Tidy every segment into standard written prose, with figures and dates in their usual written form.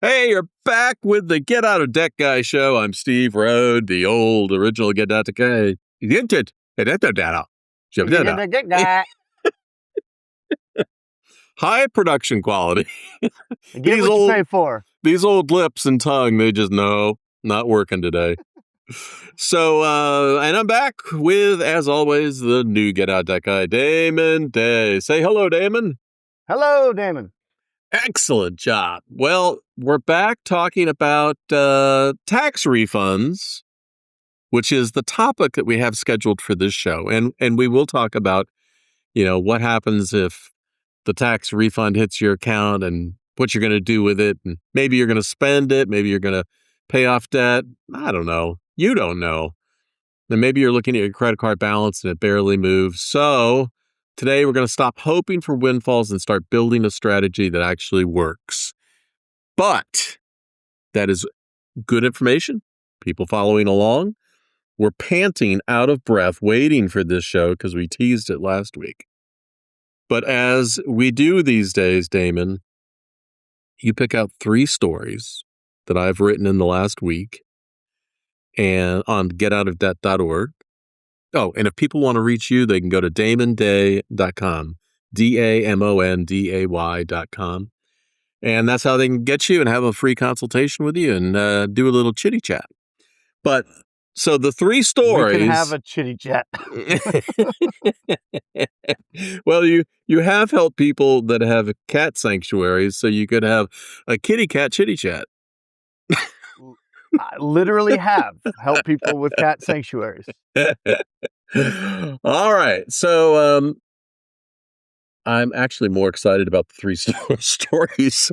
Hey, you're back with the Get Out of Debt Guy show. I'm Steve Rhode, the old original Get Out of Debt Guy. High production quality. Get what you pay for. These old lips and tongue, they just not working today. So, and I'm back with, as always, the new Get Out of Debt Guy, Damon Day. Say hello, Damon. Hello, Damon. Excellent job. Well, we're back talking about tax refunds, which is the topic that we have scheduled for this show. And we will talk about, what happens if the tax refund hits your account and what you're going to do with it. And maybe you're going to spend it. Maybe you're going to pay off debt. I don't know. You don't know. Then maybe you're looking at your credit card balance and it barely moves. So today, we're going to stop hoping for windfalls and start building a strategy that actually works. But that is good information. People following along. We're panting out of breath waiting for this show because we teased it last week. But as we do these days, Damon, you pick out 3 stories that I've written in the last week and on getoutofdebt.org. Oh, and if people want to reach you, they can go to damonday.com, DAMONDAY.com. And that's how they can get you and have a free consultation with you and do a little chitty chat. But so the 3 stories. We can have a chitty chat. Well, you have helped people that have cat sanctuaries, so you could have a kitty cat chitty chat. I literally have helped people with cat sanctuaries. All right. So I'm actually more excited about the 3 stories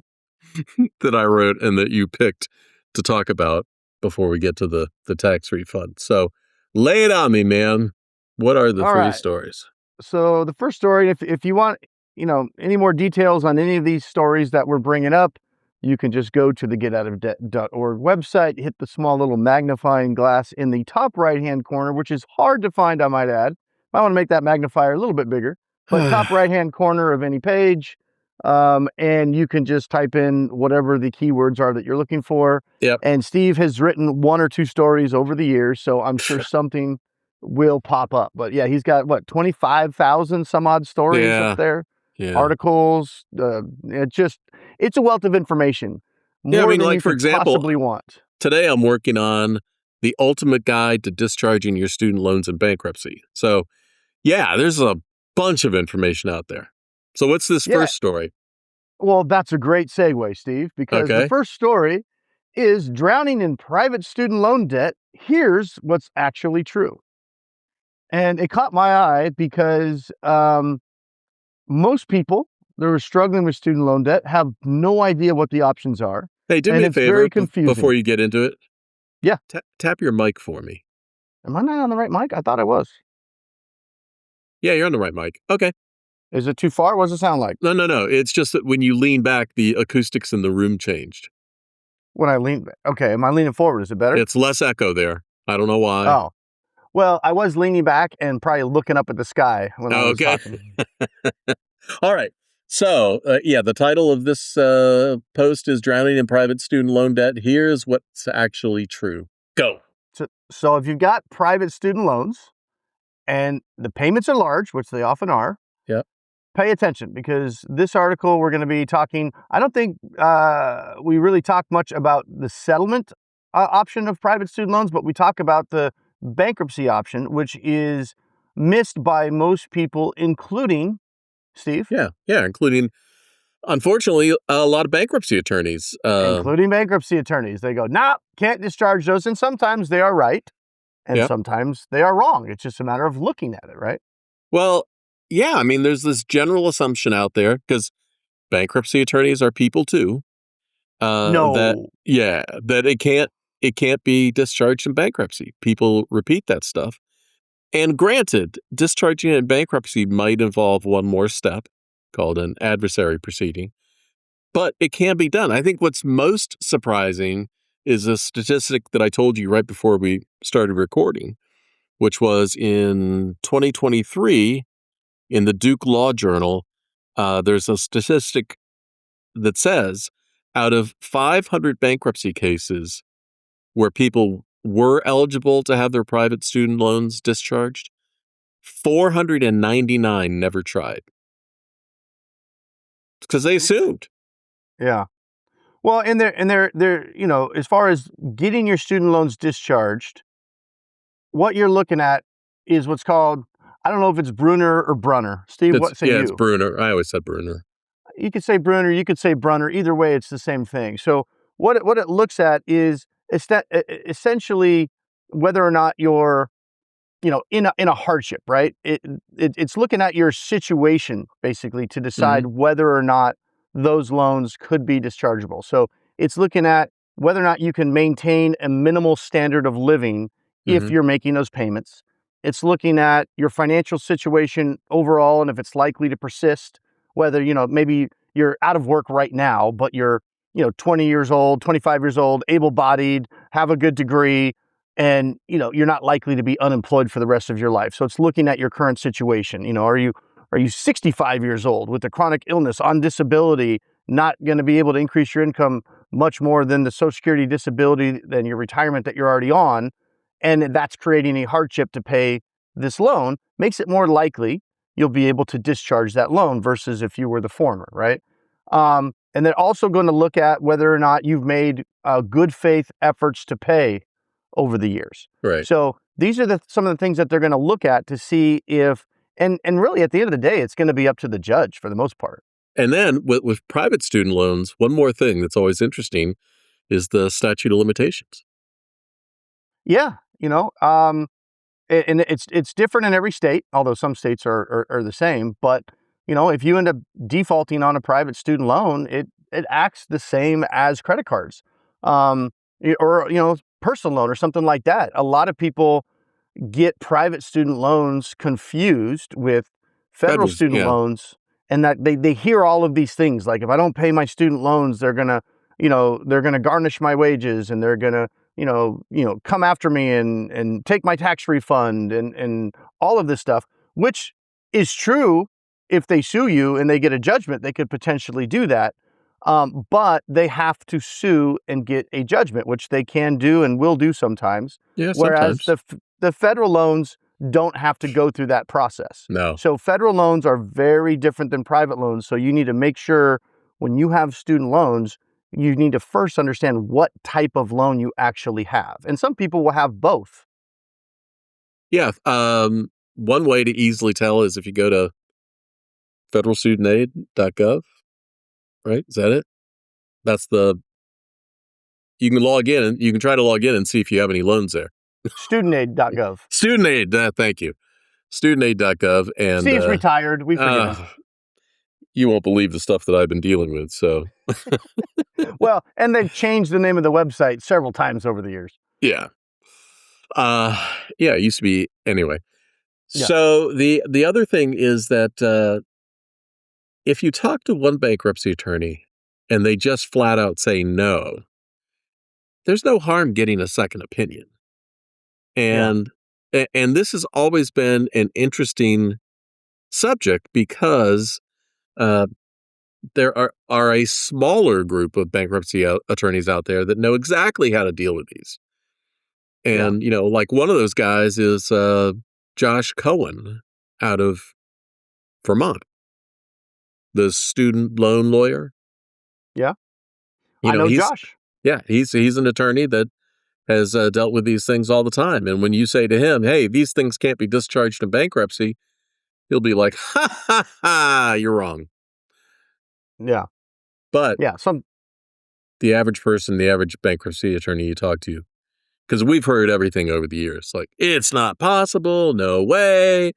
that I wrote and that you picked to talk about before we get to the tax refund. So lay it on me, man. What are the 3 stories? So the first story, if you want, any more details on any of these stories that we're bringing up, you can just go to the getoutofdebt.org website, hit the small little magnifying glass in the top right-hand corner, which is hard to find, I might add. I want to make that magnifier a little bit bigger, but top right-hand corner of any page, and you can just type in whatever the keywords are that you're looking for. Yep. And Steve has written 1 or 2 stories over the years, so I'm sure something will pop up. But yeah, he's got, 25,000 some odd stories up there. Yeah. Articles, it's a wealth of information. More than you for example, possibly want. Today I'm working on the ultimate guide to discharging your student loans in bankruptcy. So yeah, there's a bunch of information out there. So what's this first story? Well, that's a great segue, Steve, because the first story is drowning in private student loan debt. Here's what's actually true. And it caught my eye because most people that are struggling with student loan debt have no idea what the options are. Hey, do me a favor very confusing. Before you get into it. Yeah. Tap your mic for me. Am I not on the right mic? I thought I was. Yeah, you're on the right mic. Okay. Is it too far? What does it sound like? No. It's just that when you lean back, the acoustics in the room changed. When I lean back. Okay. Am I leaning forward? Is it better? It's less echo there. I don't know why. Oh. Well, I was leaning back and probably looking up at the sky when I was talking. All right. So, the title of this post is Drowning in Private Student Loan Debt. Here's what's actually true. Go. So if you've got private student loans and the payments are large, which they often are, pay attention because this article we're going to be talking, I don't think we really talk much about the settlement option of private student loans, but we talk about the bankruptcy option, which is missed by most people, including Steve. Yeah, including, unfortunately, a lot of bankruptcy attorneys. Including bankruptcy attorneys. They go, nah, can't discharge those. And sometimes they are right, and sometimes they are wrong. It's just a matter of looking at it, right? Well, yeah, I mean, there's this general assumption out there, because bankruptcy attorneys are people too. That it can't be discharged in bankruptcy. People repeat that stuff. And granted, discharging in bankruptcy might involve one more step called an adversary proceeding, but it can be done. I think what's most surprising is a statistic that I told you right before we started recording, which was in 2023 in the Duke Law Journal. There's a statistic that says out of 500 bankruptcy cases where people were eligible to have their private student loans discharged, 499 never tried because they assumed. Yeah. Well, and they're, as far as getting your student loans discharged, what you're looking at is what's called, I don't know if it's Brunner or Brunner. Steve, what say you? It's Brunner. I always said Brunner. You could say Brunner, you could say Brunner. Either way, it's the same thing. So what it looks at is essentially whether or not you're, in a hardship, right? It's looking at your situation basically to decide whether or not those loans could be dischargeable. So it's looking at whether or not you can maintain a minimal standard of living if you're making those payments. It's looking at your financial situation overall and if it's likely to persist, whether, maybe you're out of work right now, but you're, 20 years old, 25 years old, able-bodied, have a good degree, and, you're not likely to be unemployed for the rest of your life. So it's looking at your current situation. Are you 65 years old with a chronic illness on disability, not going to be able to increase your income much more than the Social Security disability than your retirement that you're already on, and that's creating a hardship to pay this loan, makes it more likely you'll be able to discharge that loan versus if you were the former, right? And they're also going to look at whether or not you've made good faith efforts to pay over the years. Right. So these are some of the things that they're going to look at to see if, and really at the end of the day, it's going to be up to the judge for the most part. And then with private student loans, one more thing that's always interesting is the statute of limitations. Yeah, and it's different in every state, although some states are the same. But if you end up defaulting on a private student loan, it acts the same as credit cards, or personal loan or something like that. A lot of people get private student loans confused with federal student loans, and that they hear all of these things like, if I don't pay my student loans, they're gonna garnish my wages, and they're gonna come after me and take my tax refund and all of this stuff, which is true. If they sue you and they get a judgment, they could potentially do that. But they have to sue and get a judgment, which they can do and will do sometimes. Yeah, whereas sometimes. the federal loans don't have to go through that process. No. So federal loans are very different than private loans. So you need to make sure when you have student loans, you need to first understand what type of loan you actually have. And some people will have both. Yeah. One way to easily tell is if you go to federalstudentaid.gov, right? Is that it? You can log in, you can try to log in and see if you have any loans there. Studentaid.gov. Studentaid, thank you. Studentaid.gov. And Steve's retired. We forgive him. You won't believe the stuff that I've been dealing with, so. Well, and they've changed the name of the website several times over the years. Yeah. It used to be, anyway. Yeah. So the other thing is that if you talk to one bankruptcy attorney and they just flat out say no, there's no harm getting a second opinion. And this has always been an interesting subject because there are a smaller group of bankruptcy attorneys out there that know exactly how to deal with these. And, like one of those guys is Josh Cohen out of Vermont, the student loan lawyer. Yeah. I know Josh. Yeah, he's an attorney that has dealt with these things all the time. And when you say to him, hey, these things can't be discharged in bankruptcy, he'll be like, ha, ha, ha, you're wrong. Yeah. But yeah, the average person, the average bankruptcy attorney you talk to, because we've heard everything over the years, like, it's not possible, no way.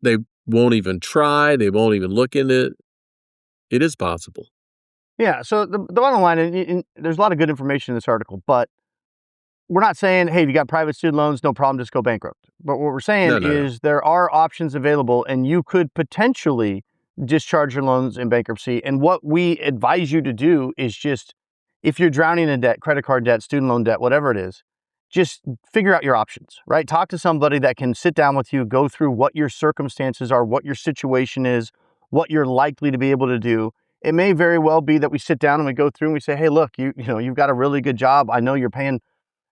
They won't even try. They won't even look into it. It is possible. Yeah, so the bottom line, and there's a lot of good information in this article, but we're not saying, hey, if you got private student loans, no problem, just go bankrupt. But what we're saying is there are options available, and you could potentially discharge your loans in bankruptcy. And what we advise you to do is just, if you're drowning in debt, credit card debt, student loan debt, whatever it is, just figure out your options, right? Talk to somebody that can sit down with you, go through what your circumstances are, what your situation is, what you're likely to be able to do, it may very well be that we sit down and we go through and we say, hey, look, you've got a really good job. I know you're paying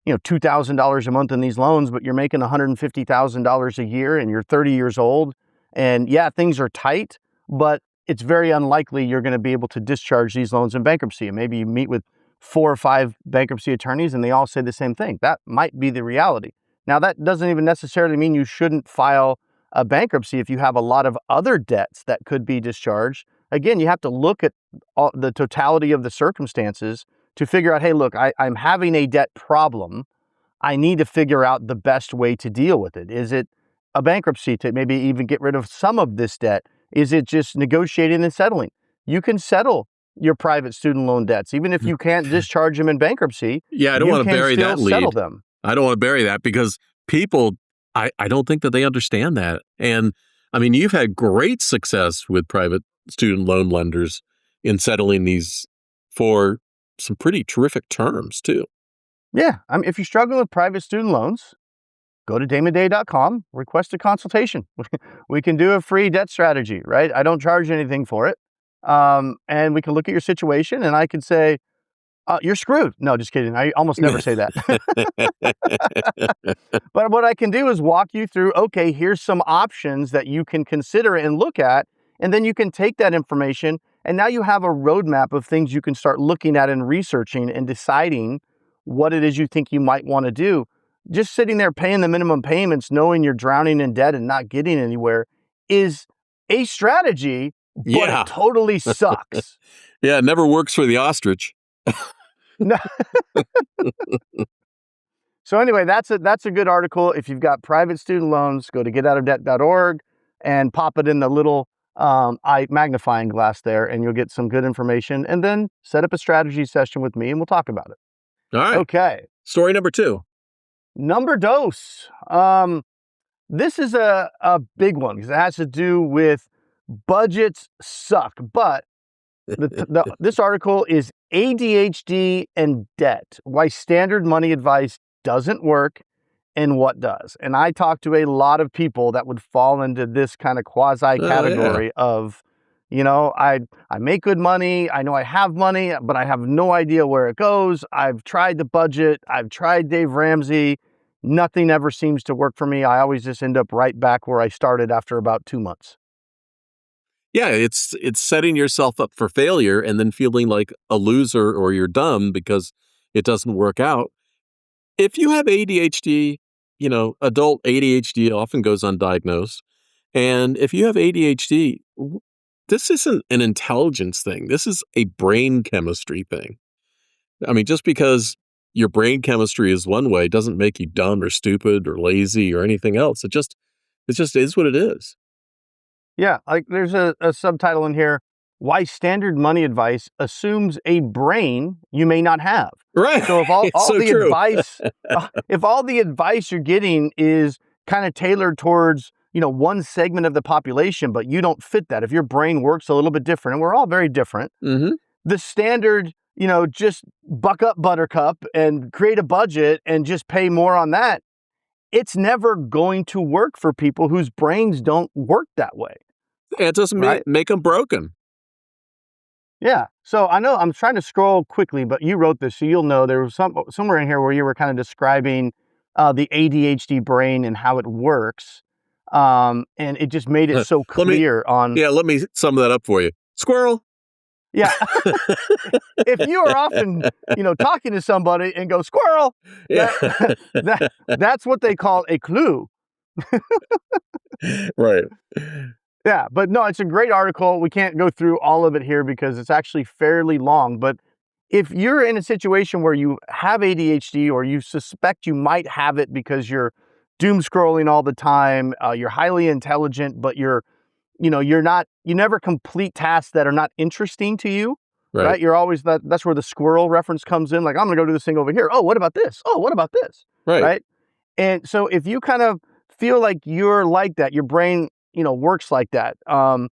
$2,000 a month in these loans, but you're making $150,000 a year and you're 30 years old. And yeah, things are tight, but it's very unlikely you're going to be able to discharge these loans in bankruptcy. And maybe you meet with 4 or 5 bankruptcy attorneys and they all say the same thing. That might be the reality. Now, that doesn't even necessarily mean you shouldn't file a bankruptcy if you have a lot of other debts that could be discharged. Again, you have to look at the totality of the circumstances to figure out, hey, look, I'm having a debt problem. I need to figure out the best way to deal with it. Is it a bankruptcy to maybe even get rid of some of this debt? Is it just negotiating and settling? You can settle your private student loan debts, even if you can't discharge them in bankruptcy. Yeah, I don't want to bury that lead. Settle them. I don't want to bury that because people, I don't think that they understand that. And I mean, you've had great success with private student loan lenders in settling these for some pretty terrific terms too. Yeah. If you're struggling with private student loans, go to damonday.com, request a consultation. We can do a free debt strategy, right? I don't charge anything for it. And we can look at your situation and I can say, you're screwed. No, just kidding. I almost never say that. But what I can do is walk you through, okay, here's some options that you can consider and look at. And then you can take that information and now you have a roadmap of things you can start looking at and researching and deciding what it is you think you might want to do. Just sitting there paying the minimum payments, knowing you're drowning in debt and not getting anywhere is a strategy, but it totally sucks. Yeah, it never works for the ostrich. No. So anyway, that's a good article. If you've got private student loans, go to getoutofdebt.org and pop it in the little magnifying glass there, and you'll get some good information. And then set up a strategy session with me, and we'll talk about it. All right. Okay. Story number 2. Number dos. This is a big one because it has to do with budgets suck. But this article is ADHD and debt, why standard money advice doesn't work and what does. And I talk to a lot of people that would fall into this kind of quasi category of, I make good money. I know I have money, but I have no idea where it goes. I've tried the budget. I've tried Dave Ramsey. Nothing ever seems to work for me. I always just end up right back where I started after about 2 months. Yeah, it's setting yourself up for failure and then feeling like a loser or you're dumb because it doesn't work out. If you have ADHD, adult ADHD often goes undiagnosed. And if you have ADHD, this isn't an intelligence thing. This is a brain chemistry thing. I mean, just because your brain chemistry is one way doesn't make you dumb or stupid or lazy or anything else. It just is what it is. Yeah, like there's a subtitle in here, why standard money advice assumes a brain you may not have. Right. So if all the advice you're getting is kind of tailored towards, one segment of the population, but you don't fit that. If your brain works a little bit different, and we're all very different, the standard, just buck up buttercup and create a budget and just pay more on that, it's never going to work for people whose brains don't work that way. It doesn't make them broken. Yeah. So I know I'm trying to scroll quickly, but you wrote this, so you'll know there was somewhere in here where you were kind of describing the ADHD brain and how it works. And it just made it so clear let me sum that up for you. Squirrel. Yeah. If you are often, talking to somebody and go, squirrel, that's what they call a clue. Right. Yeah, but no, it's a great article. We can't go through all of it here because it's actually fairly long. But if you're in a situation where you have ADHD or you suspect you might have it because you're doom scrolling all the time, you're highly intelligent, but you never complete tasks that are not interesting to you, right? You're always that's where the squirrel reference comes in. Like, I'm going to go do this thing over here. Oh, what about this? Oh, what about this? Right. And so if you kind of feel like you're like that, your brain works like that. And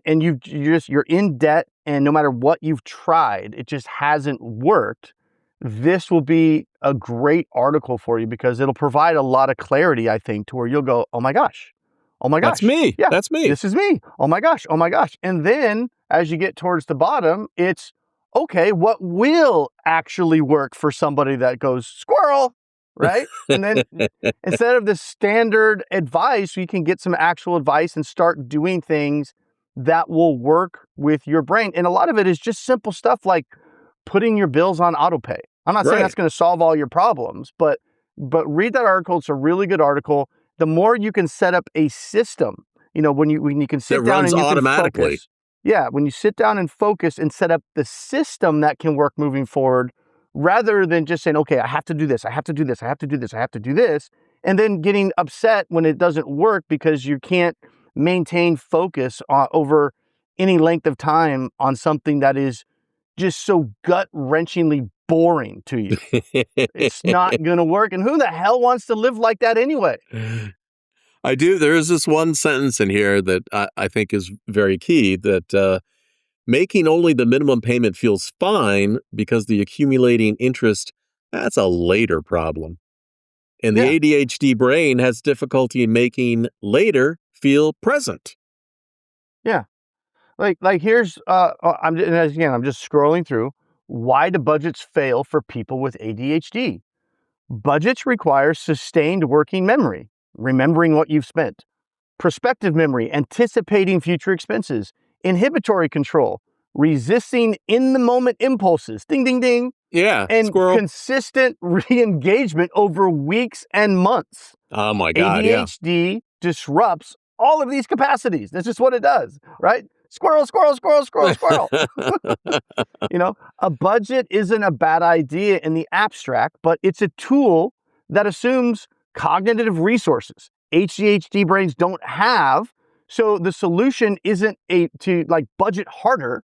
you're in debt, and no matter what you've tried, it just hasn't worked. This will be a great article for you because it'll provide a lot of clarity, I think, to where you'll go, oh my gosh, Oh my That's gosh. me. Yeah, That's me. this is me. Oh my gosh. Oh my gosh. And then as you get towards the bottom, it's okay, what will actually work for somebody that goes squirrel, right? And then instead of the standard advice, you can get some actual advice and start doing things that will work with your brain. And a lot of it is just simple stuff like putting your bills on auto pay. I'm not saying Right. that's going to solve all your problems, but read that article. It's a really good article. The more you can set up a system, when you can sit That down runs and you can automatically. focus. Yeah, when you sit down and focus and set up the system that can work moving forward, rather than just saying, okay, I have to do this, I have to do this, I have to do this, I have to do this, and then getting upset when it doesn't work because you can't maintain focus over any length of time on something that is just so gut-wrenchingly boring to you. It's not going to work. And who the hell wants to live like that anyway? I do. There is this one sentence in here that I think is very key, that making only the minimum payment feels fine because the accumulating interest, that's a later problem. And the Yeah. ADHD brain has difficulty in making later feel present. Yeah. Like here's I'm just scrolling through. Why do budgets fail for people with ADHD? Budgets require sustained working memory, remembering what you've spent, prospective memory, anticipating future expenses, inhibitory control, resisting in the moment impulses, ding, ding, ding, Yeah, and squirrel. consistent re-engagement over weeks and months. Oh my God, yeah. ADHD disrupts all of these capacities. That's just what it does, right? Squirrel, squirrel, squirrel, squirrel, squirrel. A budget isn't a bad idea in the abstract, but it's a tool that assumes cognitive resources ADHD brains don't have. So the solution isn't to budget harder.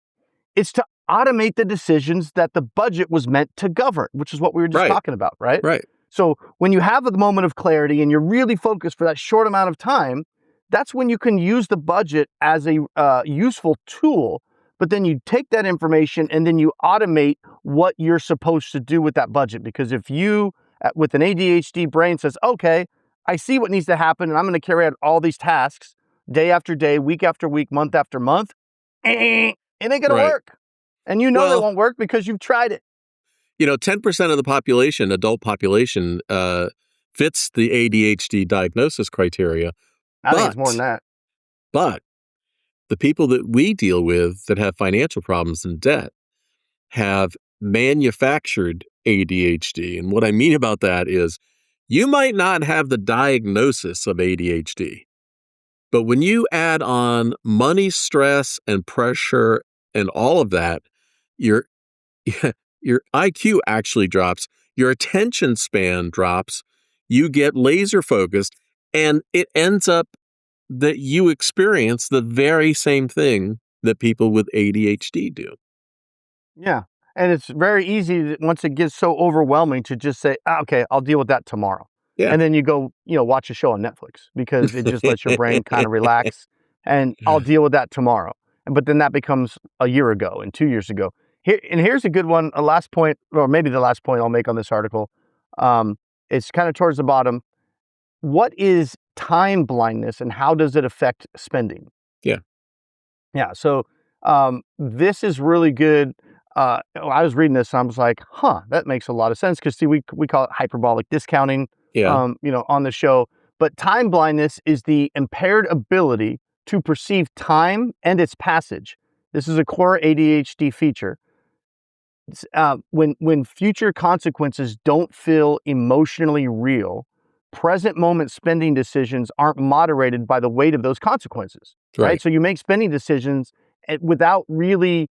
It's to automate the decisions that the budget was meant to govern, which is what we were just talking about, right? Right. So when you have a moment of clarity and you're really focused for that short amount of time, that's when you can use the budget as a useful tool. But then you take that information and then you automate what you're supposed to do with that budget. Because if you, with an ADHD brain, says, okay, I see what needs to happen and I'm going to carry out all these tasks day after day, week after week, month after month, it ain't going to work. And they won't work because you've tried it. 10% of the population, adult population, fits the ADHD diagnosis criteria. I think it's more than that. But the people that we deal with that have financial problems and debt have manufactured ADHD. And what I mean about that is you might not have the diagnosis of ADHD, but when you add on money, stress, and pressure and all of that, your IQ actually drops, your attention span drops, you get laser focused, and it ends up that you experience the very same thing that people with ADHD do. Yeah. And it's very easy once it gets so overwhelming to just say, okay, I'll deal with that tomorrow. Yeah. And then you go, watch a show on Netflix because it just lets your brain kind of relax and I'll deal with that tomorrow. But then that becomes a year ago and 2 years ago. Here's a good one, a last point, or maybe the last point I'll make on this article. It's kind of towards the bottom. What is time blindness and how does it affect spending? Yeah. Yeah. So this is really good. I was reading this and I was like, that makes a lot of sense. Because we call it hyperbolic discounting, on the show. But time blindness is the impaired ability to perceive time and its passage. This is a core ADHD feature. When future consequences don't feel emotionally real, present moment spending decisions aren't moderated by the weight of those consequences, right? So you make spending decisions without really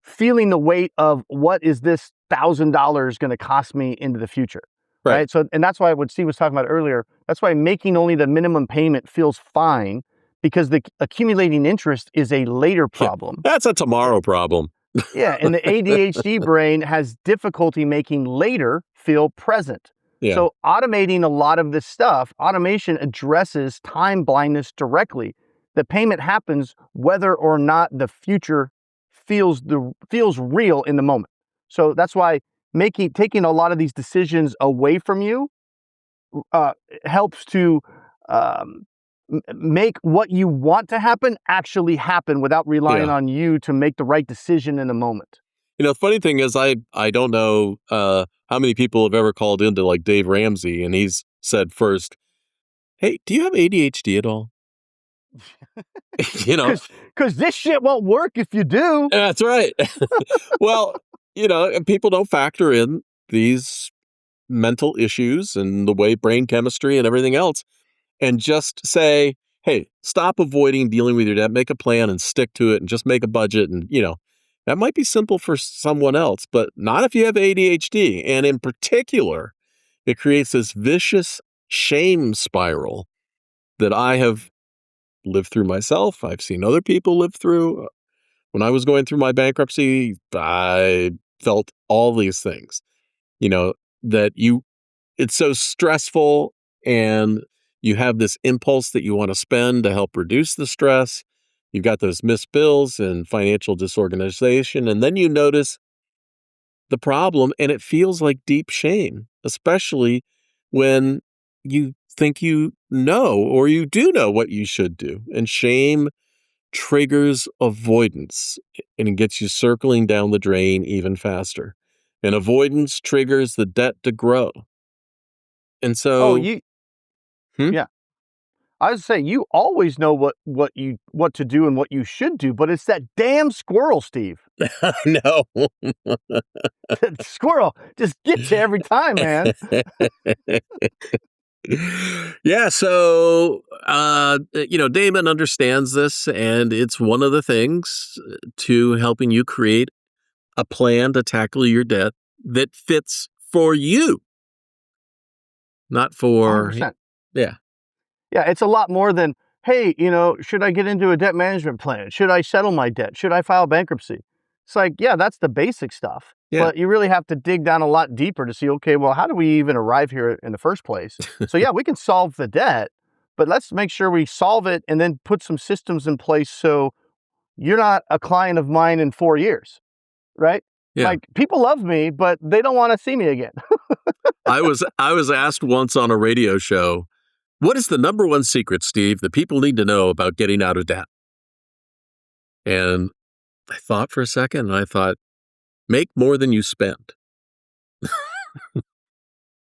feeling the weight of what is this $1,000 going to cost me into the future, right? So, and that's why what Steve was talking about earlier, that's why making only the minimum payment feels fine, because the accumulating interest is a later problem. That's a tomorrow problem. Yeah, and the ADHD brain has difficulty making later feel present. Yeah. So automating a lot of this stuff, automation addresses time blindness directly. The payment happens whether or not the future feels real in the moment. So that's why taking a lot of these decisions away from you helps to make what you want to happen actually happen without relying Yeah. on you to make the right decision in the moment. The funny thing is, I don't know how many people have ever called into like Dave Ramsey, and he's said first, "Hey, do you have ADHD at all?" you know, Because this shit won't work if you do. that's right. Well, and people don't factor in these mental issues and the way brain chemistry and everything else, and just say, "Hey, stop avoiding dealing with your debt. Make a plan and stick to it, and just make a budget." And that might be simple for someone else, but not if you have ADHD. And in particular, it creates this vicious shame spiral that I have lived through myself. I've seen other people live through. When I was going through my bankruptcy, I felt all these things, that it's so stressful, and you have this impulse that you want to spend to help reduce the stress. You've got those missed bills and financial disorganization, and then you notice the problem, and it feels like deep shame, especially when you think or you do know what you should do. And shame triggers avoidance, and it gets you circling down the drain even faster. And avoidance triggers the debt to grow. And Oh, so, yeah. I was saying you always know what to do and what you should do, but it's that damn squirrel, Steve. No. Squirrel just gets you every time, man. Yeah, so Damon understands this, and it's one of the things to helping you create a plan to tackle your debt that fits for you, not for 100%. yeah. Yeah, it's a lot more than, hey, should I get into a debt management plan? Should I settle my debt? Should I file bankruptcy? It's like, yeah, that's the basic stuff. Yeah. But you really have to dig down a lot deeper to see, okay, well, how do we even arrive here in the first place? So yeah, we can solve the debt, but let's make sure we solve it and then put some systems in place so you're not a client of mine in 4 years, right? Yeah. Like, people love me, but they don't want to see me again. I was asked once on a radio show, what is the number one secret, Steve, that people need to know about getting out of debt? And I thought for a second, and I thought, make more than you spend.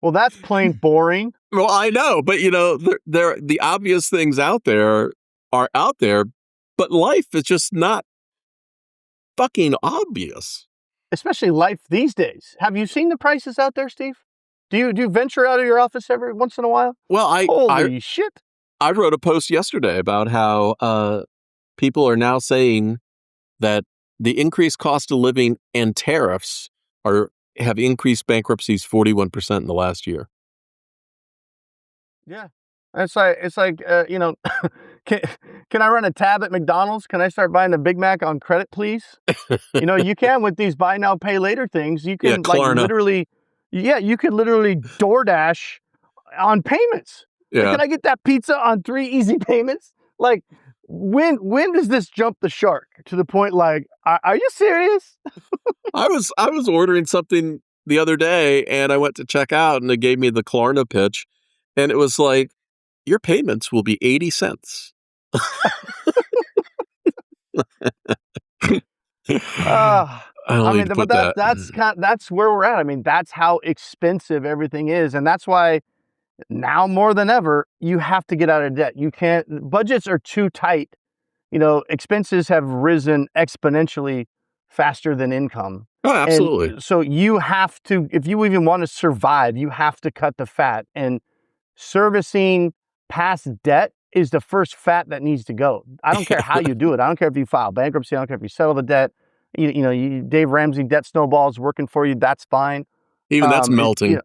Well, that's plain boring. Well, I know, but there the obvious things out there are out there, but life is just not fucking obvious. Especially life these days. Have you seen the prices out there, Steve? Do you venture out of your office every once in a while? Well, Holy shit. I wrote a post yesterday about how people are now saying that the increased cost of living and tariffs have increased bankruptcies 41% in the last year. Yeah. It's like can I run a tab at McDonald's? Can I start buying a Big Mac on credit, please? You can with these buy now, pay later things. You can you could literally DoorDash on payments. Yeah. Like, can I get that pizza on 3 easy payments? Like, when does this jump the shark to the point like, are you serious? I was ordering something the other day, and I went to check out, and they gave me the Klarna pitch, and it was like, your payments will be 80 cents. That's where we're at. I mean, that's how expensive everything is, and that's why now more than ever you have to get out of debt. You can't. Budgets are too tight. Expenses have risen exponentially faster than income. Oh, absolutely. And so you have to, if you even want to survive, you have to cut the fat. And servicing past debt is the first fat that needs to go. I don't care how you do it. I don't care if you file bankruptcy. I don't care if you settle the debt. Dave Ramsey debt snowballs working for you. That's fine. Even that's melting.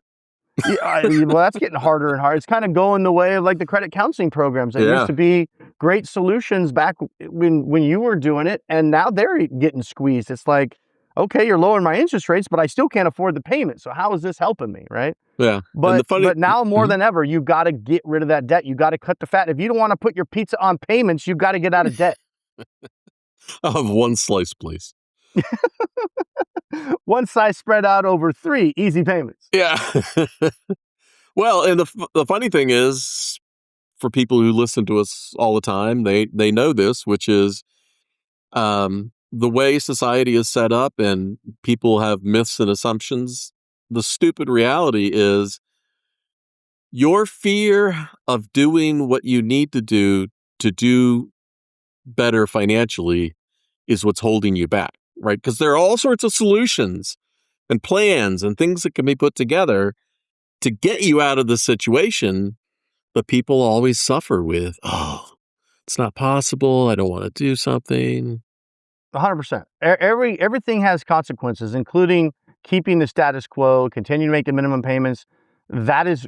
Well, that's getting harder and harder. It's kind of going the way of like the credit counseling programs that used to be great solutions back when you were doing it, and now they're getting squeezed. It's like, okay, you're lowering my interest rates, but I still can't afford the payment. So how is this helping me, right? Yeah. But now more than ever, you've got to get rid of that debt. You got to cut the fat. If you don't want to put your pizza on payments, you've got to get out of debt. I'll have one slice, please. One slice spread out over 3 easy payments. Yeah. Well, and the funny thing is, for people who listen to us all the time, they know this, which is the way society is set up and people have myths and assumptions. The stupid reality is your fear of doing what you need to do better financially is what's holding you back, right? Because there are all sorts of solutions and plans and things that can be put together to get you out of the situation, but people always suffer with, oh, it's not possible. I don't want to do something. 100%. Everything has consequences, including keeping the status quo, continuing to make the minimum payments. That is,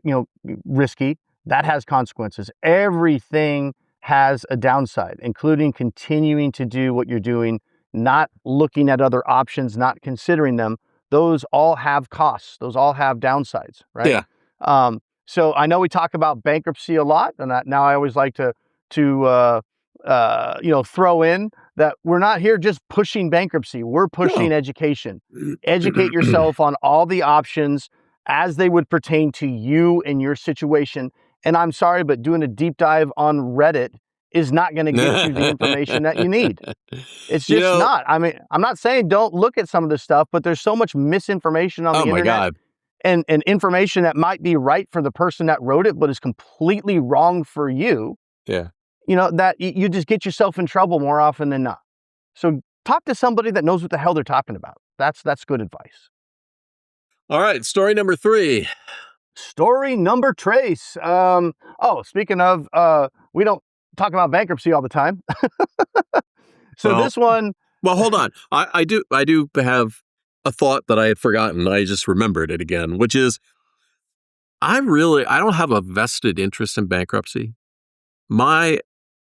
risky. That has consequences. Everything has a downside, including continuing to do what you're doing, not looking at other options, not considering them. Those all have costs. Those all have downsides, right? Yeah. So I know we talk about bankruptcy a lot, and now I always like to throw in that we're not here just pushing bankruptcy. We're pushing education. Educate yourself on all the options as they would pertain to you and your situation. And I'm sorry, but doing a deep dive on Reddit is not going to get you the information that you need. It's just not. I mean, I'm not saying don't look at some of this stuff, but there's so much misinformation on the internet. God. And information that might be right for the person that wrote it, but is completely wrong for you. Yeah. That you just get yourself in trouble more often than not. So talk to somebody that knows what the hell they're talking about. That's good advice. All right. Story number 3. Story number trace. Speaking of, we don't talk about bankruptcy all the time. This one. Well, hold on. I do have a thought that I had forgotten. I just remembered it again, which is I don't have a vested interest in bankruptcy. My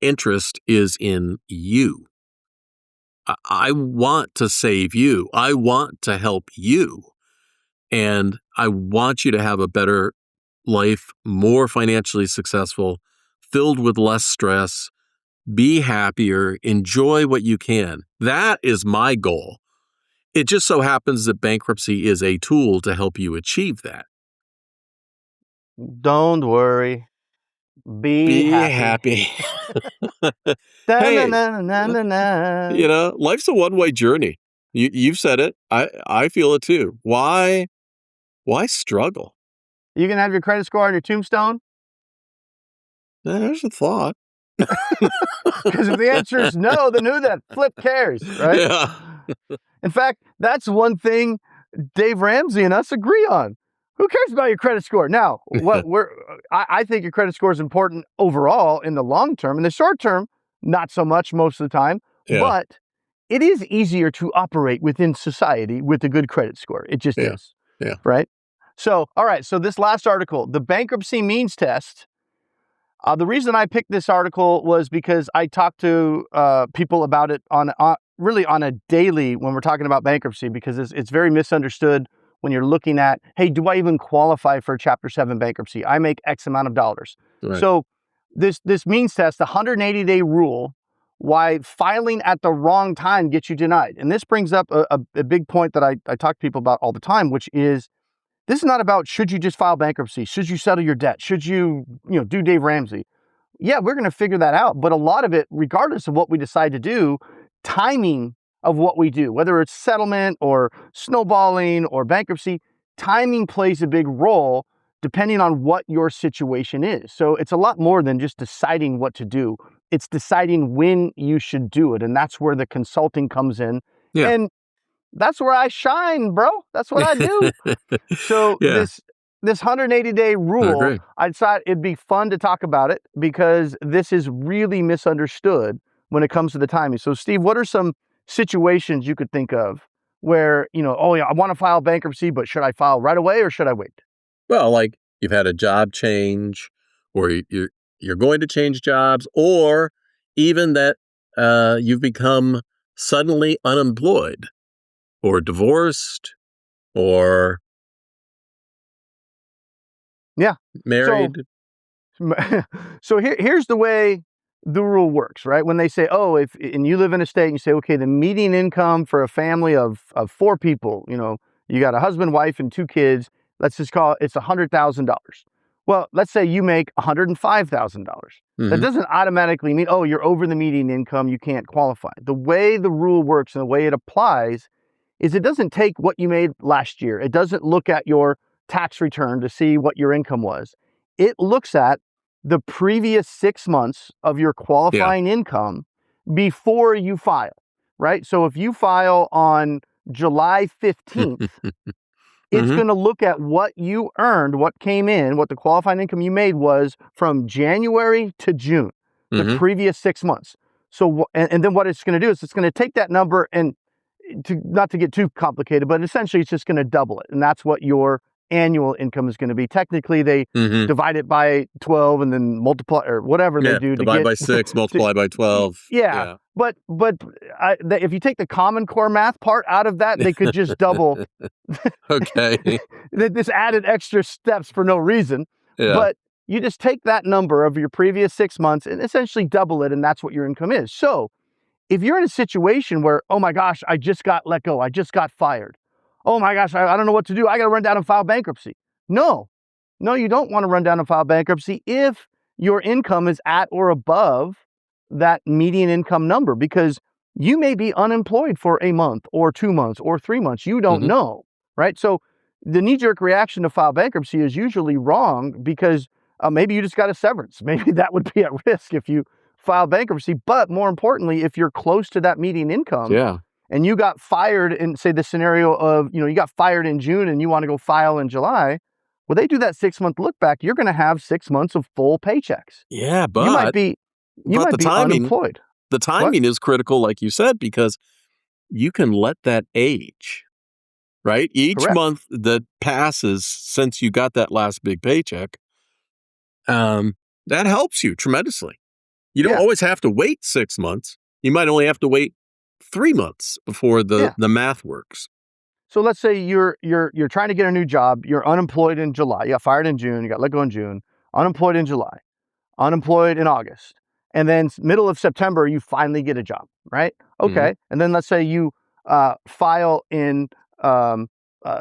interest is in you. I want to save you. I want to help you. And I want you to have a better life, more financially successful, filled with less stress, be happier, enjoy what you can. That is my goal. It just so happens that bankruptcy is a tool to help you achieve that. Don't worry. Be happy. Hey, life's a one-way journey. You've said it. I feel it too. Why struggle? You can have your credit score on your tombstone? There's a thought. Because if the answer is no, then who that flip cares, right? Yeah. In fact, that's one thing Dave Ramsey and us agree on. Who cares about your credit score? Now, I think your credit score is important overall in the long term. In the short term, not so much most of the time. Yeah. But it is easier to operate within society with a good credit score. It just is. Yeah. Right? So, all right. So this last article, the bankruptcy means test. The reason I picked this article was because I talk to people about it really on a daily when we're talking about bankruptcy, because it's very misunderstood when you're looking at, hey, do I even qualify for Chapter 7 bankruptcy? I make X amount of dollars. Right. So this means test, the 180-day rule, why filing at the wrong time gets you denied. And this brings up a big point that I talk to people about all the time, which is, this is not about should you just file bankruptcy, should you settle your debt, should you do Dave Ramsey. Yeah, we're going to figure that out. But a lot of it, regardless of what we decide to do, timing of what we do, whether it's settlement or snowballing or bankruptcy, timing plays a big role depending on what your situation is. So it's a lot more than just deciding what to do. It's deciding when you should do it. And that's where the consulting comes in. Yeah. And that's where I shine, bro. That's what I do. So this 180-day rule, I thought it'd be fun to talk about it because this is really misunderstood when it comes to the timing. So Steve, what are some situations you could think of where, I want to file bankruptcy, but should I file right away or should I wait? Well, like you've had a job change, or you're going to change jobs, or even that you've become suddenly unemployed or divorced or married. So here's the way the rule works, right? When they say, and you live in a state and you say, okay, the median income for a family of 4 people, you got a husband, wife, and 2 kids, let's just call it's $100,000. Well, let's say you make $105,000. That doesn't automatically mean, oh, you're over the median income, you can't qualify. The way the rule works and the way it applies is it doesn't take what you made last year. It doesn't look at your tax return to see what your income was. It looks at the previous 6 months of your qualifying income before you file, right? So if you file on July 15th, it's going to look at what you earned, what came in, what the qualifying income you made was from January to June, the previous 6 months. So, and then what it's going to do is it's going to take that number and not to get too complicated, but essentially it's just going to double it. And that's what your annual income is going to be. Technically, they divide it by 12 and then multiply or whatever they do. Divide by 6, multiply by 12. Yeah. But if you take the Common Core math part out of that, they could just double. Okay. This added extra steps for no reason. Yeah. But you just take that number of your previous 6 months and essentially double it, and that's what your income is. So if you're in a situation where, oh my gosh, I just got let go, I just got fired. Oh my gosh, I don't know what to do. I got to run down and file bankruptcy. No, you don't want to run down and file bankruptcy if your income is at or above that median income number, because you may be unemployed for a month or 2 months or 3 months. You don't know, right? So the knee-jerk reaction to file bankruptcy is usually wrong because maybe you just got a severance. Maybe that would be at risk if you file bankruptcy. But more importantly, if you're close to that median income, and you got fired in, say, the scenario of, you got fired in June and you want to go file in July, well, they do that 6-month look back. You're going to have 6 months of full paychecks. Yeah, but you might be unemployed. The timing is critical, like you said, because you can let that age, right? Each month that passes since you got that last big paycheck, that helps you tremendously. You don't always have to wait 6 months. You might only have to wait 3 months before the math works. So let's say you're trying to get a new job. You're unemployed in July. You got fired in June. You got let go in June. Unemployed in July. Unemployed in August. And then middle of September, you finally get a job, right? Okay. And then let's say you file in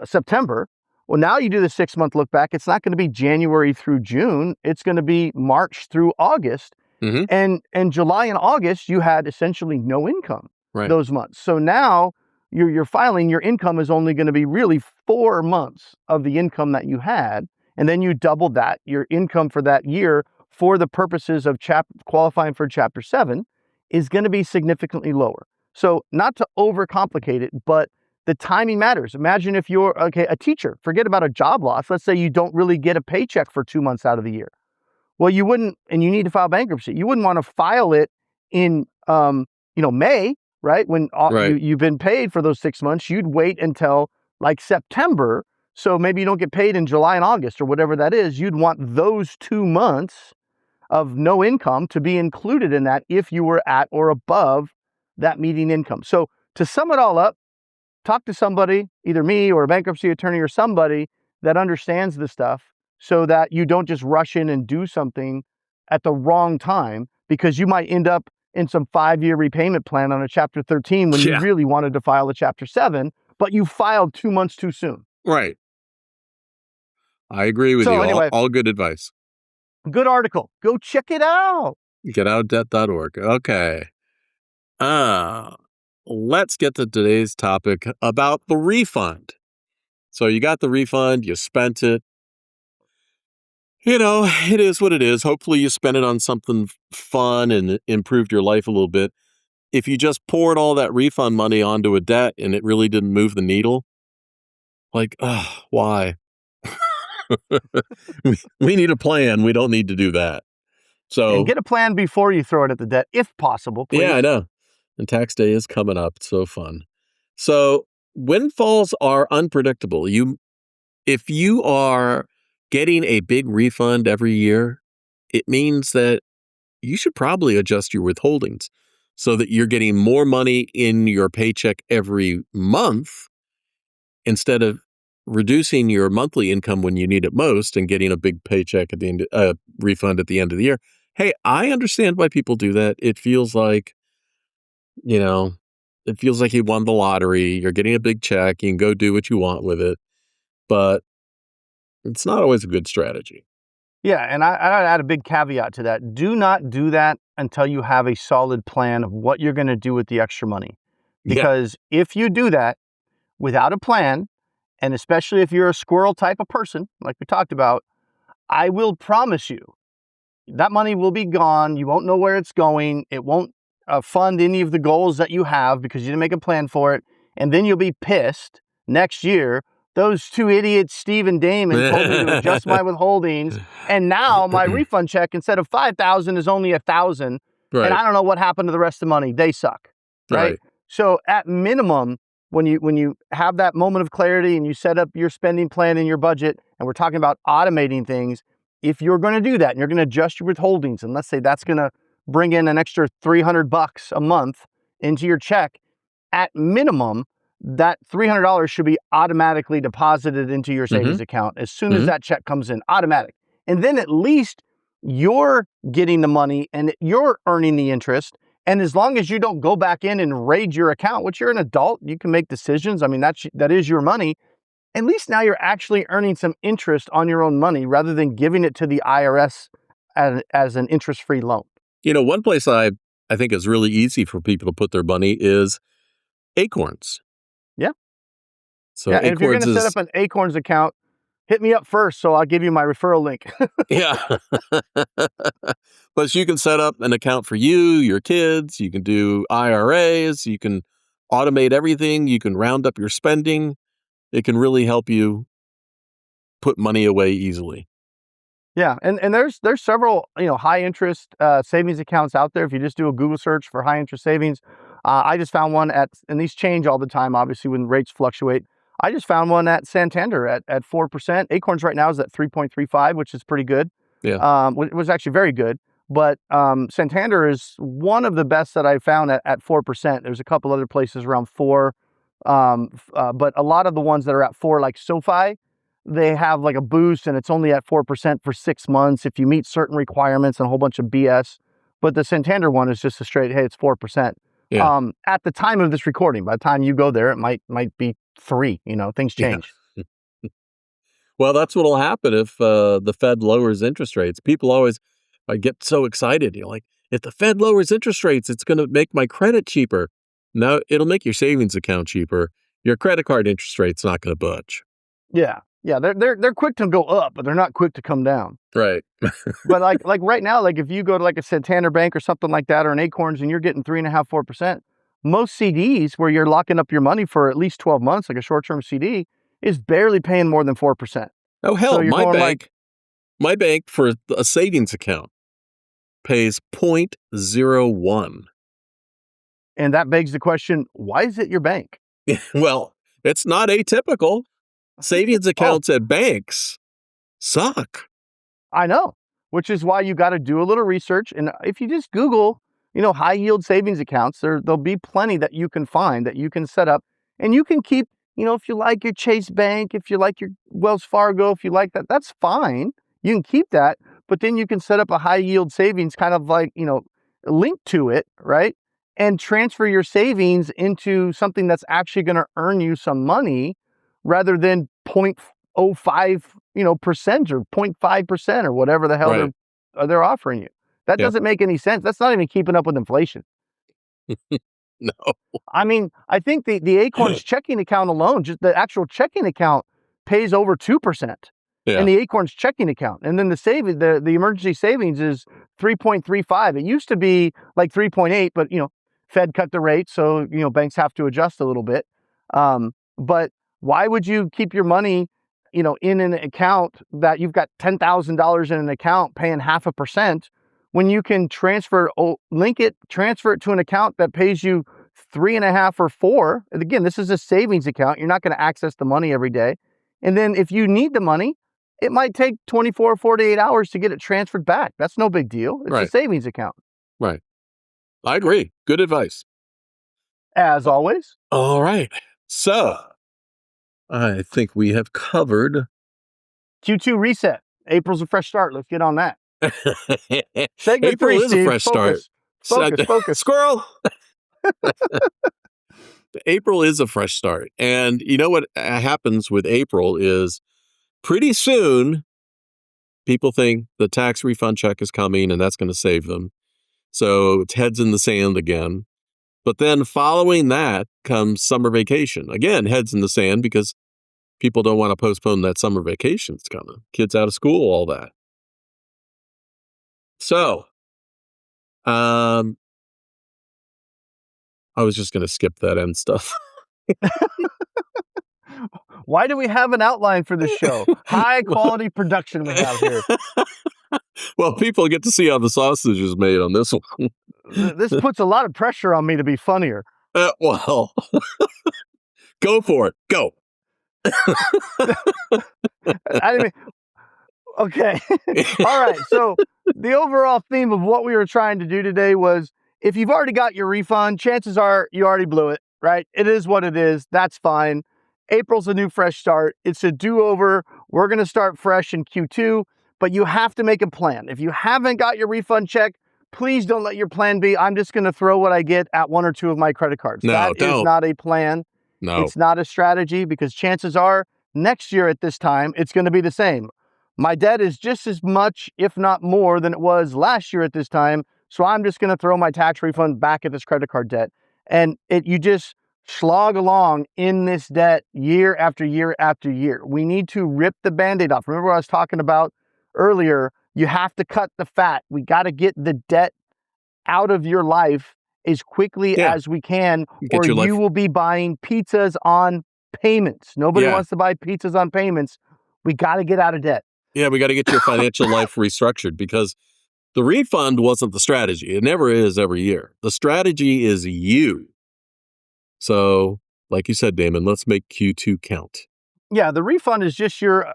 September. Well, now you do the 6-month look back. It's not going to be January through June. It's going to be March through August. And July and August, you had essentially no income those months. So now you're filing, your income is only going to be really 4 months of the income that you had. And then you double that, your income for that year for the purposes of qualifying for Chapter 7 is going to be significantly lower. So not to overcomplicate it, but the timing matters. Imagine if you're a teacher, forget about a job loss. Let's say you don't really get a paycheck for 2 months out of the year. Well, you wouldn't, and you need to file bankruptcy. You wouldn't want to file it in, May, right? When you've been paid for those 6 months. You'd wait until like September. So maybe you don't get paid in July and August or whatever that is. You'd want those 2 months of no income to be included in that if you were at or above that median income. So to sum it all up, talk to somebody, either me or a bankruptcy attorney or somebody that understands this stuff, so that you don't just rush in and do something at the wrong time, because you might end up in some 5-year repayment plan on a Chapter 13 when you really wanted to file a Chapter 7, but you filed 2 months too soon. Right. I agree with you. Anyway, all good advice. Good article. Go check it out. Getoutofdebt.org. Okay. Let's get to today's topic about the refund. So you got the refund, you spent it. It is what it is. Hopefully you spent it on something fun and improved your life a little bit. If you just poured all that refund money onto a debt and it really didn't move the needle, why? we need a plan. We don't need to do that. So get a plan before you throw it at the debt, if possible, please. Yeah, I know. And tax day is coming up. It's so fun. So windfalls are unpredictable. If you are getting a big refund every year, it means that you should probably adjust your withholdings so that you're getting more money in your paycheck every month instead of reducing your monthly income when you need it most and getting a big paycheck at the end, refund at the end of the year. Hey, I understand why people do that. It feels like, you won the lottery. You're getting a big check. You can go do what you want with it. But it's not always a good strategy. Yeah, and I'd add a big caveat to that. Do not do that until you have a solid plan of what you're going to do with the extra money. Yeah. Because if you do that without a plan, and especially if you're a squirrel type of person, like we talked about, I will promise you that money will be gone. You won't know where it's going. It won't fund any of the goals that you have because you didn't make a plan for it. And then you'll be pissed next year. Those two idiots, Steve and Damon, told me to adjust my withholdings, and now my refund check instead of 5,000 is only 1,000, and Right. I don't know what happened to the rest of the money. They suck, right? Right. So at minimum, when you have that moment of clarity and you set up your spending plan and your budget, and we're talking about automating things, if you're going to do that and you're going to adjust your withholdings, and let's say that's going to bring in an extra $300 a month into your check, at minimum, that $300 should be automatically deposited into your savings Mm-hmm. account as soon as that check comes in, automatic. And then at least you're getting the money and you're earning the interest. And as long as you don't go back in and raid your account, which you're an adult, you can make decisions. I mean, that is your money. At least now you're actually earning some interest on your own money rather than giving it to the IRS as an interest-free loan. One place I think is really easy for people to put their money is Acorns. Yeah. So Yeah. And if you're going Acorns to set is, up an Acorns account, hit me up first, so I'll give you my referral link. yeah. But you can set up an account for you, your kids, you can do IRAs, you can automate everything, you can round up your spending. It can really help you put money away easily. Yeah, and there's several high interest savings accounts out there. If you just do a Google search for high interest savings, I just found one and these change all the time, obviously when rates fluctuate. I just found one at Santander at 4%. Acorns right now is at 3.35, which is pretty good. Yeah. It was actually very good. But Santander is one of the best that I found at 4%. There's a couple other places around 4, but a lot of the ones that are at 4, like SoFi, they have like a boost and it's only at 4% for 6 months if you meet certain requirements and a whole bunch of BS. But the Santander one is just a straight, hey, it's 4%. Yeah. At the time of this recording, by the time you go there, it might be 3. Things change. Yeah. Well, that's what'll happen if the Fed lowers interest rates. People always get so excited. You're like, if the Fed lowers interest rates, it's going to make my credit cheaper. No, it'll make your savings account cheaper. Your credit card interest rate's not going to budge. Yeah. Yeah, they're quick to go up, but they're not quick to come down. Right. But like right now, like if you go to like a Santander Bank or something like that, or an Acorns, and you're getting 3.5%, 4%, most CDs where you're locking up your money for at least 12 months, like a short-term CD, is barely paying more than 4%. Oh, hell, So you're my going bank for a savings account pays 0.01. and that begs the question, why is it your bank? Well, it's not atypical. Savings accounts at banks suck. I know, which is why you got to do a little research. And if you just Google, high yield savings accounts, there'll be plenty that you can find that you can set up, and you can keep, if you like your Chase Bank, if you like your Wells Fargo, if you like that, that's fine. You can keep that, but then you can set up a high yield savings kind of like, linked to it, right? And transfer your savings into something that's actually going to earn you some money rather than 0.05, percent or 0.5% or whatever the hell Right. they're offering you. That Yeah. doesn't make any sense. That's not even keeping up with inflation. No. I mean, I think the Acorns checking account alone, just the actual checking account, pays over 2%. Yeah. In the Acorns checking account. And then the emergency savings is 3.35. It used to be like 3.8, but Fed cut the rate, so banks have to adjust a little bit. But why would you keep your money, in an account that you've got $10,000 in an account paying 0.5% when you can transfer it to an account that pays you 3.5 or 4? And again, this is a savings account. You're not going to access the money every day. And then if you need the money, it might take 24 or 48 hours to get it transferred back. That's no big deal. It's a Right. savings account. Right. I agree. Good advice. As always. All right. So I think we have covered Q2 reset. April's a fresh start. Let's get on that. Segment April 3, is Steve. a fresh Focus. start. Focus. Squirrel. April is a fresh start. And you know what happens with April is pretty soon People think the tax refund check is coming and that's going to save them. So it's heads in the sand again. But then following that comes summer vacation. Again, heads in the sand because people don't want to postpone that summer vacation that's coming. Kids out of school, all that. So, I was just going to skip that end stuff. Why do we have an outline for this show? High quality production we have here. Well, people get to see how the sausage is made on this one. This puts a lot of pressure on me to be funnier. Well, go for it. Go. Okay. All right. So the overall theme of what we were trying to do today was, if you've already got your refund, chances are you already blew it, right? It is what it is. That's fine. April's a new fresh start. It's a do-over. We're going to start fresh in Q2, but you have to make a plan. If you haven't got your refund check, please don't let your plan be, I'm just going to throw what I get at one or two of my credit cards. No, that is not a plan. No. It's not a strategy, because chances are next year at this time, it's going to be the same. My debt is just as much, if not more, than it was last year at this time. So I'm just going to throw my tax refund back at this credit card debt. And you just slog along in this debt year after year after year. We need to rip the Band-Aid off. Remember what I was talking about earlier? You have to cut the fat. We got to get the debt out of your life as quickly as we can, or you will be buying pizzas on payments. Nobody wants to buy pizzas on payments. We got to get out of debt. Yeah, we got to get your financial life restructured, because the refund wasn't the strategy. It never is every year. The strategy is you. So, like you said, Damon, let's make Q2 count. Yeah, the refund is just your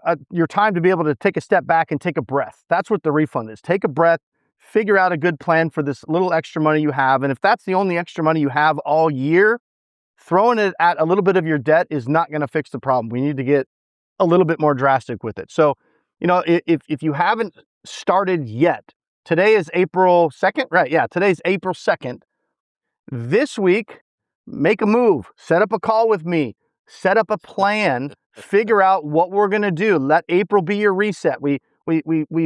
time to be able to take a step back and take a breath. That's what the refund is. Take a breath, figure out a good plan for this little extra money you have. And if that's the only extra money you have all year, throwing it at a little bit of your debt is not going to fix the problem. We need to get a little bit more drastic with it. So, if you haven't started yet, today is April 2nd, right? Yeah, today's April 2nd. This week, make a move, set up a call with me, set up a plan, figure out what we're going to do. Let April be your reset. We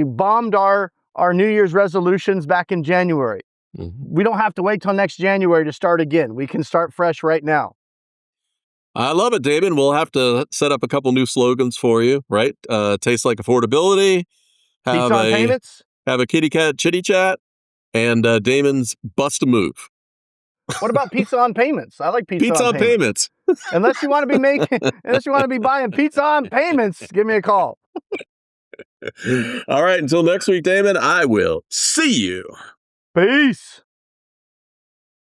bombed our New Year's resolutions back in January. Mm-hmm. We don't have to wait till next January to start again. We can start fresh right now. I love it, Damon. We'll have to set up a couple new slogans for you, right? Tastes like affordability. Pizza on payments. Have a kitty cat chitty chat, and Damon's bust a move. What about pizza on payments? I like pizza on payments. Unless you want to be buying pizza on payments, give me a call. All right. Until next week, Damon, I will see you. Peace.